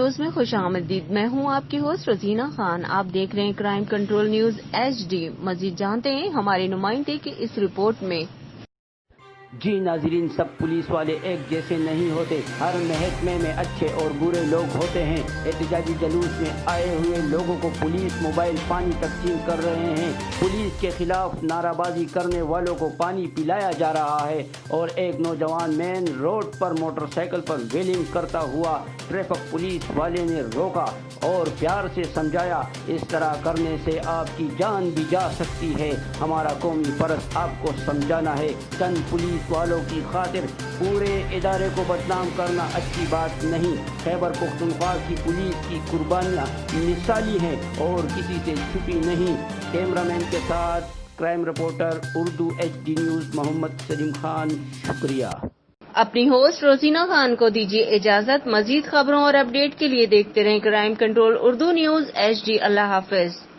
News میں خوش آمدید۔ میں ہوں آپ کی ہوسٹ رزینہ خان۔ آپ دیکھ رہے ہیں کرائم کنٹرول نیوز HD۔ مزید جانتے ہیں ہمارے نمائندے کی اس رپورٹ میں۔ جی ناظرین، سب پولیس والے ایک جیسے نہیں ہوتے، ہر محکمے میں اچھے اور برے لوگ ہوتے ہیں۔ احتجاجی جلوس میں آئے ہوئے لوگوں کو پولیس موبائل پانی تقسیم کر رہے ہیں، پولیس کے خلاف نعرہ بازی کرنے والوں کو پانی پلایا جا رہا ہے، اور ایک نوجوان مین روڈ پر موٹر سائیکل پر ویلنگ کرتا ہوا ٹریفک پولیس والے نے روکا اور پیار سے سمجھایا، اس طرح کرنے سے آپ کی جان بھی جا سکتی ہے۔ ہمارا قومی فرض آپ کو سمجھانا ہے، چند پولیس والوں کی خاطر پورے ادارے کو بدنام کرنا اچھی بات نہیں۔ خیبر پختونخوا کی پولیس کی قربانیاں مثالی ہیں اور کسی سے چھپی نہیں۔ کیمرہ مین کے ساتھ crime reporter Urdu HD news Muhammad Saleem Khan, شکریہ۔ اپنی ہوسٹ روزینہ خان کو دیجیے اجازت۔ مزید خبروں اور اپڈیٹ کے لیے دیکھتے رہیں crime control Urdu news HD۔ اللہ حافظ۔